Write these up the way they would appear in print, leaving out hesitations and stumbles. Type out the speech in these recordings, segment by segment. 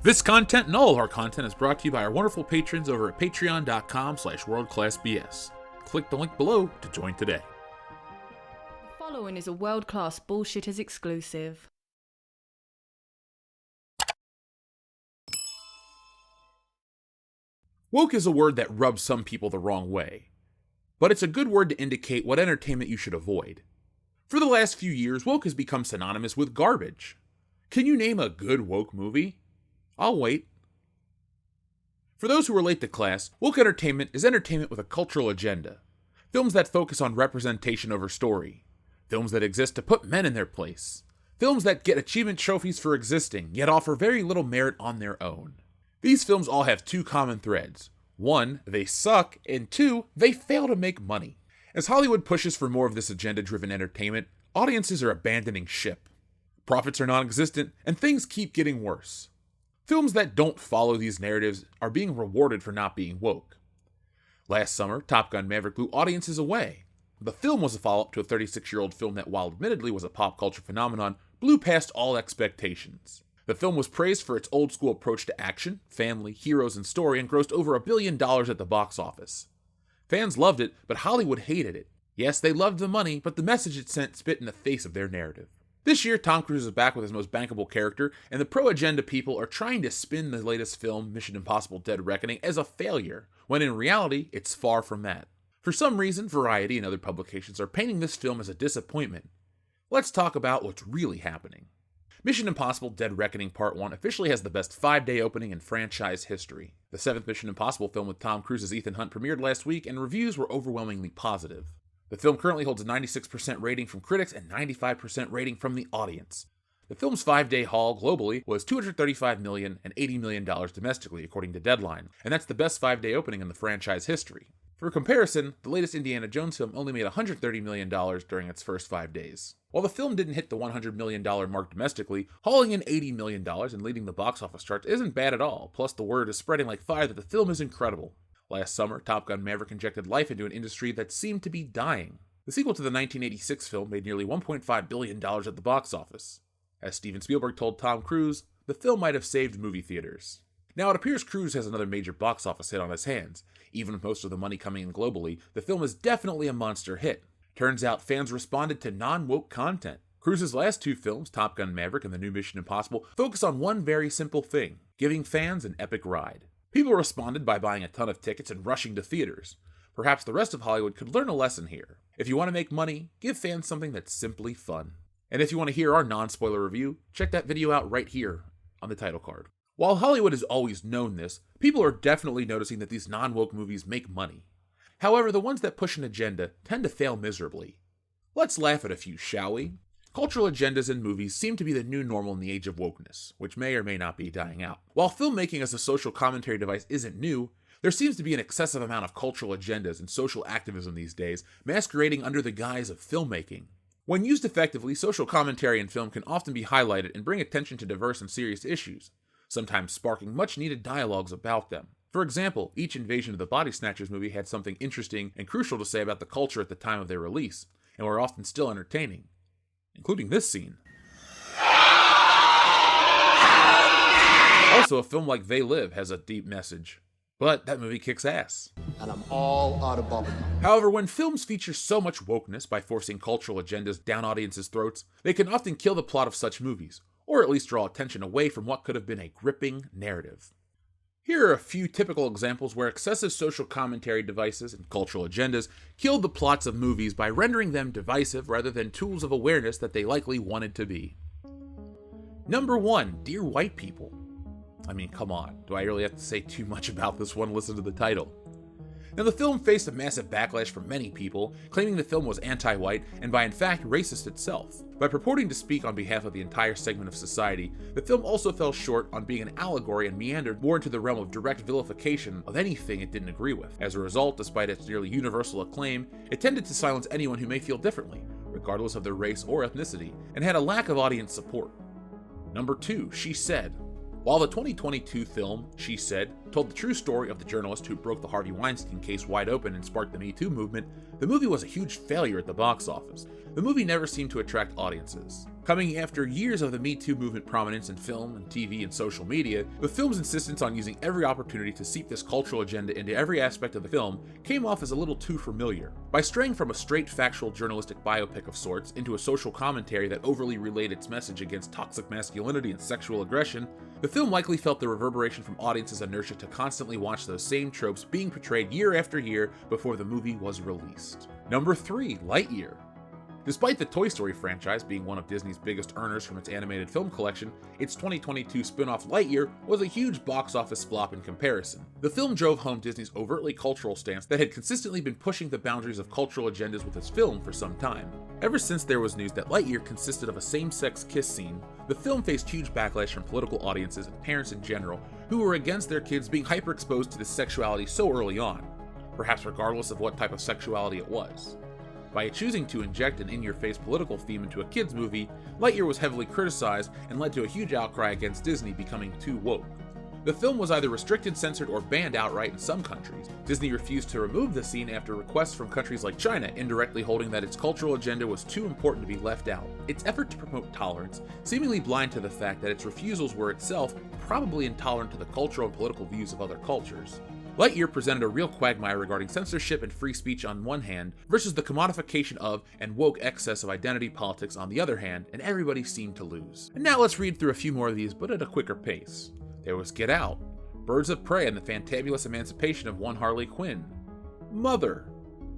This content and all of our content is brought to you by our wonderful patrons over at patreon.com/worldclassbs. Click the link below to join today. The following is a world-class Bullshitters exclusive. Woke is a word that rubs some people the wrong way, but it's a good word to indicate what entertainment you should avoid. For the last few years, woke has become synonymous with garbage. Can you name a good woke movie? I'll wait. For those who are late to class, woke entertainment is entertainment with a cultural agenda. Films that focus on representation over story. Films that exist to put men in their place. Films that get achievement trophies for existing, yet offer very little merit on their own. These films all have two common threads. One, they suck, and two, they fail to make money. As Hollywood pushes for more of this agenda-driven entertainment, audiences are abandoning ship. Profits are non-existent, and things keep getting worse. Films that don't follow these narratives are being rewarded for not being woke. Last summer, Top Gun Maverick blew audiences away. The film was a follow-up to a 36-year-old film that, while admittedly was a pop culture phenomenon, blew past all expectations. The film was praised for its old-school approach to action, family, heroes, and story, and grossed over $1 billion at the box office. Fans loved it, but Hollywood hated it. Yes, they loved the money, but the message it sent spit in the face of their narrative. This year, Tom Cruise is back with his most bankable character, and the pro-agenda people are trying to spin the latest film, Mission Impossible: Dead Reckoning, as a failure, when in reality, it's far from that. For some reason, Variety and other publications are painting this film as a disappointment. Let's talk about what's really happening. Mission Impossible: Dead Reckoning Part 1 officially has the best 5-day opening in franchise history. The 7th Mission Impossible film with Tom Cruise as Ethan Hunt premiered last week, and reviews were overwhelmingly positive. The film currently holds a 96% rating from critics and 95% rating from the audience. The film's 5-day haul globally was $235 million and $80 million domestically, according to Deadline, and that's the best 5-day opening in the franchise history. For comparison, the latest Indiana Jones film only made $130 million during its first 5 days. While the film didn't hit the $100 million mark domestically, hauling in $80 million and leading the box office charts isn't bad at all, plus the word is spreading like fire that the film is incredible. Last summer, Top Gun Maverick injected life into an industry that seemed to be dying. The sequel to the 1986 film made nearly $1.5 billion at the box office. As Steven Spielberg told Tom Cruise, the film might have saved movie theaters. Now, it appears Cruise has another major box office hit on his hands. Even with most of the money coming in globally, the film is definitely a monster hit. Turns out fans responded to non-woke content. Cruise's last two films, Top Gun Maverick and the new Mission Impossible, focus on one very simple thing: giving fans an epic ride. People responded by buying a ton of tickets and rushing to theaters. Perhaps the rest of Hollywood could learn a lesson here. If you want to make money, give fans something that's simply fun. And if you want to hear our non-spoiler review, check that video out right here on the title card. While Hollywood has always known this, people are definitely noticing that these non-woke movies make money. However, the ones that push an agenda tend to fail miserably. Let's laugh at a few, shall we? Cultural agendas in movies seem to be the new normal in the age of wokeness, which may or may not be dying out. While filmmaking as a social commentary device isn't new, there seems to be an excessive amount of cultural agendas and social activism these days, masquerading under the guise of filmmaking. When used effectively, social commentary in film can often be highlighted and bring attention to diverse and serious issues, sometimes sparking much-needed dialogues about them. For example, each Invasion of the Body Snatchers movie had something interesting and crucial to say about the culture at the time of their release, and were often still entertaining, including this scene. Also, a film like They Live has a deep message, but that movie kicks ass. And I'm all out of bubblegum. However, when films feature so much wokeness by forcing cultural agendas down audiences' throats, they can often kill the plot of such movies, or at least draw attention away from what could have been a gripping narrative. Here are a few typical examples where excessive social commentary devices and cultural agendas killed the plots of movies by rendering them divisive rather than tools of awareness that they likely wanted to be. Number 1, Dear White People. I mean, come on, do I really have to say too much about this one? Listen to the title. Now, the film faced a massive backlash from many people, claiming the film was anti-white and by in fact racist itself. By purporting to speak on behalf of the entire segment of society, the film also fell short on being an allegory and meandered more into the realm of direct vilification of anything it didn't agree with. As a result, despite its nearly universal acclaim, it tended to silence anyone who may feel differently, regardless of their race or ethnicity, and had a lack of audience support. Number 2, She Said. While the 2022 film, She Said, told the true story of the journalist who broke the Harvey Weinstein case wide open and sparked the Me Too movement, the movie was a huge failure at the box office. The movie never seemed to attract audiences. Coming after years of the Me Too movement prominence in film and TV and social media, the film's insistence on using every opportunity to seep this cultural agenda into every aspect of the film came off as a little too familiar. By straying from a straight factual journalistic biopic of sorts into a social commentary that overly relayed its message against toxic masculinity and sexual aggression, the film likely felt the reverberation from audiences' inertia to constantly watch those same tropes being portrayed year after year before the movie was released. Number 3, Lightyear. Despite the Toy Story franchise being one of Disney's biggest earners from its animated film collection, its 2022 spin-off Lightyear was a huge box office flop in comparison. The film drove home Disney's overtly cultural stance that had consistently been pushing the boundaries of cultural agendas with its film for some time. Ever since there was news that Lightyear consisted of a same-sex kiss scene, the film faced huge backlash from political audiences and parents in general who were against their kids being hyper-exposed to this sexuality so early on, perhaps regardless of what type of sexuality it was. By choosing to inject an in-your-face political theme into a kids' movie, Lightyear was heavily criticized and led to a huge outcry against Disney becoming too woke. The film was either restricted, censored, or banned outright in some countries. Disney refused to remove the scene after requests from countries like China, indirectly holding that its cultural agenda was too important to be left out. Its effort to promote tolerance, seemingly blind to the fact that its refusals were itself probably intolerant to the cultural and political views of other cultures. Lightyear presented a real quagmire regarding censorship and free speech on one hand, versus the commodification of and woke excess of identity politics on the other hand, and everybody seemed to lose. And now let's read through a few more of these, but at a quicker pace. There was Get Out, Birds of Prey and the Fantabulous Emancipation of One Harley Quinn, Mother,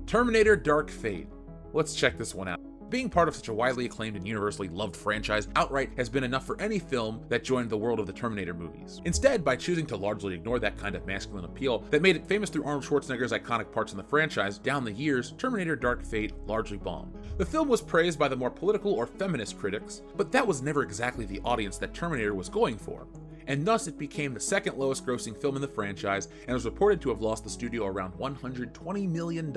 Terminator Dark Fate. Let's check this one out. Being part of such a widely acclaimed and universally loved franchise outright has been enough for any film that joined the world of the Terminator movies. Instead, by choosing to largely ignore that kind of masculine appeal that made it famous through Arnold Schwarzenegger's iconic parts in the franchise, down the years, Terminator Dark Fate largely bombed. The film was praised by the more political or feminist critics, but that was never exactly the audience that Terminator was going for, and thus it became the second lowest grossing film in the franchise and was reported to have lost the studio around $120 million.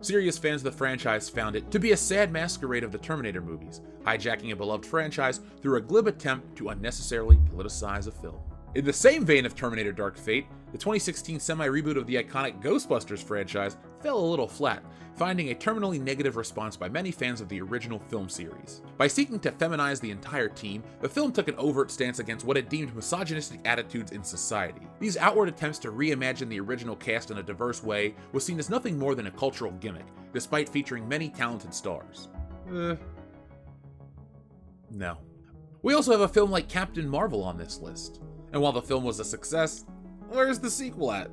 Serious fans of the franchise found it to be a sad masquerade of the Terminator movies, hijacking a beloved franchise through a glib attempt to unnecessarily politicize a film. In the same vein of Terminator Dark Fate, the 2016 semi-reboot of the iconic Ghostbusters franchise fell a little flat, finding a terminally negative response by many fans of the original film series. By seeking to feminize the entire team, the film took an overt stance against what it deemed misogynistic attitudes in society. These outward attempts to reimagine the original cast in a diverse way was seen as nothing more than a cultural gimmick, despite featuring many talented stars. No. We also have a film like Captain Marvel on this list. And while the film was a success, where's the sequel at?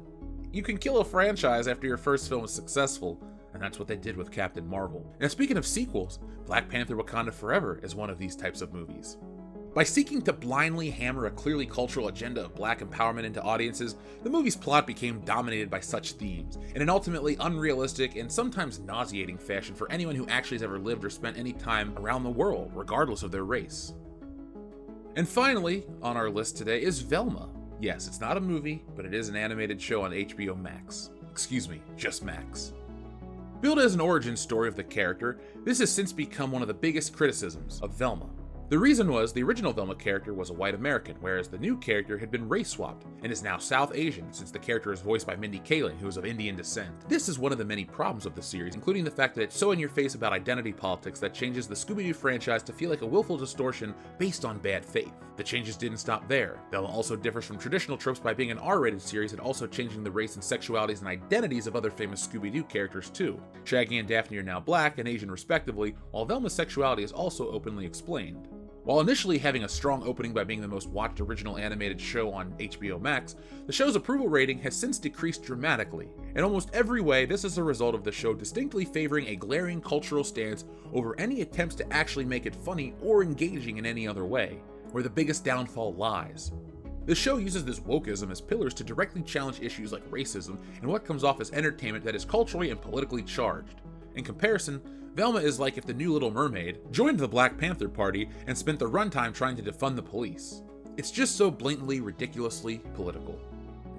You can kill a franchise after your first film is successful, and that's what they did with Captain Marvel. Now speaking of sequels, Black Panther Wakanda Forever is one of these types of movies. By seeking to blindly hammer a clearly cultural agenda of black empowerment into audiences, the movie's plot became dominated by such themes, in an ultimately unrealistic and sometimes nauseating fashion for anyone who actually has ever lived or spent any time around the world, regardless of their race. And finally, on our list today is Velma. Yes, it's not a movie, but it is an animated show on HBO Max. Excuse me, just Max. Billed as an origin story of the character, this has since become one of the biggest criticisms of Velma. The reason was the original Velma character was a white American, whereas the new character had been race swapped and is now South Asian, since the character is voiced by Mindy Kaling, who is of Indian descent. This is one of the many problems of the series, including the fact that it's so in your face about identity politics that changes the Scooby-Doo franchise to feel like a willful distortion based on bad faith. The changes didn't stop there. Velma also differs from traditional tropes by being an R-rated series and also changing the race and sexualities and identities of other famous Scooby-Doo characters too. Shaggy and Daphne are now black and Asian respectively, while Velma's sexuality is also openly explained. While initially having a strong opening by being the most watched original animated show on HBO Max, the show's approval rating has since decreased dramatically. In almost every way, this is a result of the show distinctly favoring a glaring cultural stance over any attempts to actually make it funny or engaging in any other way, where the biggest downfall lies. The show uses this wokeism as pillars to directly challenge issues like racism and what comes off as entertainment that is culturally and politically charged. In comparison, Velma is like if the new Little Mermaid joined the Black Panther Party and spent the runtime trying to defund the police. It's just so blatantly, ridiculously political.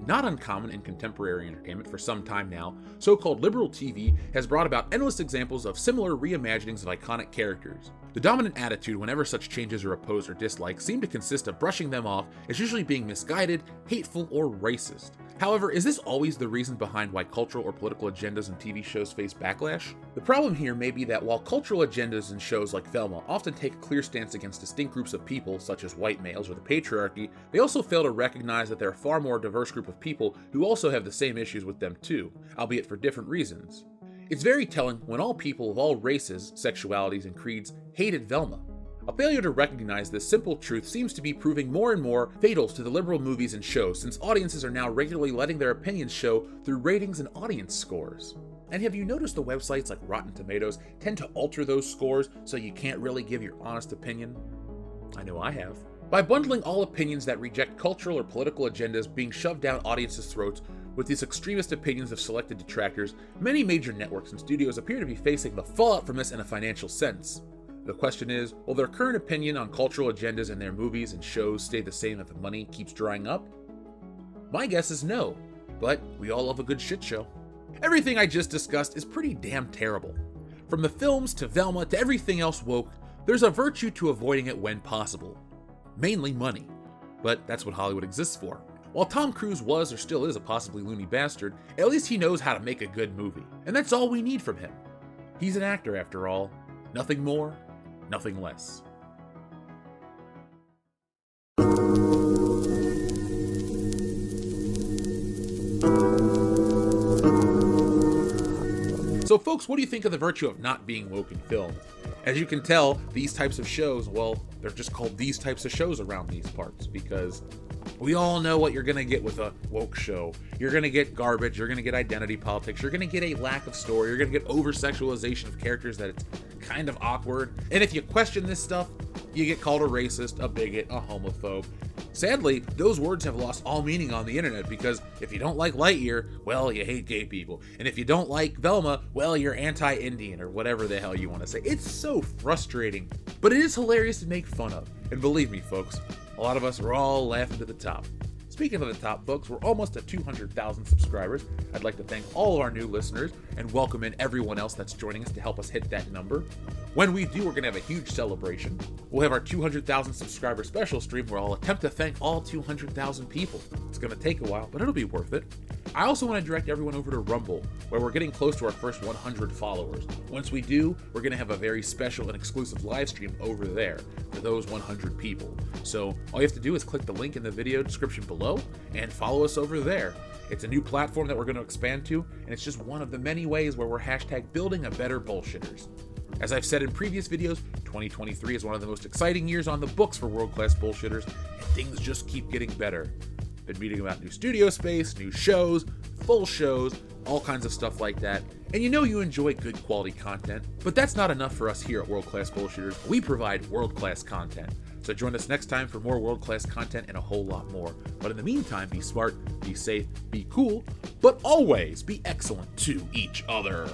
Not uncommon in contemporary entertainment for some time now, so-called liberal TV has brought about endless examples of similar reimaginings of iconic characters. The dominant attitude whenever such changes are opposed or disliked seem to consist of brushing them off as usually being misguided, hateful, or racist. However, is this always the reason behind why cultural or political agendas in TV shows face backlash? The problem here may be that while cultural agendas in shows like Velma often take a clear stance against distinct groups of people, such as white males or the patriarchy, they also fail to recognize that there are a far more diverse group of people who also have the same issues with them too, albeit for different reasons. It's very telling when all people of all races, sexualities, and creeds hated Velma. A failure to recognize this simple truth seems to be proving more and more fatal to the liberal movies and shows, since audiences are now regularly letting their opinions show through ratings and audience scores. And have you noticed the websites like Rotten Tomatoes tend to alter those scores so you can't really give your honest opinion? I know I have. By bundling all opinions that reject cultural or political agendas being shoved down audiences' throats with these extremist opinions of selected detractors, many major networks and studios appear to be facing the fallout from this in a financial sense. The question is, will their current opinion on cultural agendas in their movies and shows stay the same if the money keeps drying up? My guess is no, but we all love a good shit show. Everything I just discussed is pretty damn terrible. From the films to Velma to everything else woke, there's a virtue to avoiding it when possible. Mainly money, but that's what Hollywood exists for. While Tom Cruise was or still is a possibly loony bastard, at least he knows how to make a good movie, and that's all we need from him. He's an actor after all, nothing more, nothing less. So folks, what do you think of the virtue of not being woke in film? As you can tell, these types of shows, well, they're just called these types of shows around these parts because we all know what you're gonna get with a woke show. You're gonna get garbage, you're gonna get identity politics, you're gonna get a lack of story, you're gonna get over-sexualization of characters that it's kind of awkward. And if you question this stuff, you get called a racist, a bigot, a homophobe. Sadly, those words have lost all meaning on the internet because if you don't like Lightyear, well, you hate gay people. And if you don't like Velma, well, you're anti-Indian or whatever the hell you want to say. It's so frustrating, but it is hilarious to make fun of. And believe me, folks, a lot of us are all laughing to the top. Speaking of the top, folks, we're almost at 200,000 subscribers. I'd like to thank all of our new listeners and welcome in everyone else that's joining us to help us hit that number. When we do, we're going to have a huge celebration. We'll have our 200,000 subscriber special stream where I'll attempt to thank all 200,000 people. It's going to take a while, but it'll be worth it. I also want to direct everyone over to Rumble, where we're getting close to our first 100 followers. Once we do, we're going to have a very special and exclusive live stream over there for those 100 people. So all you have to do is click the link in the video description below and follow us over there. It's a new platform that we're going to expand to, and it's just one of the many ways where we're hashtag building a better bullshitters. As I've said in previous videos, 2023 is one of the most exciting years on the books for world-class bullshitters, and things just keep getting better. Been reading about new studio space, new shows, full shows, all kinds of stuff like that. And you know you enjoy good quality content, but that's not enough for us here at World Class Bullshitters. We provide world-class content. So join us next time for more world-class content and a whole lot more. But in the meantime, be smart, be safe, be cool, but always be excellent to each other.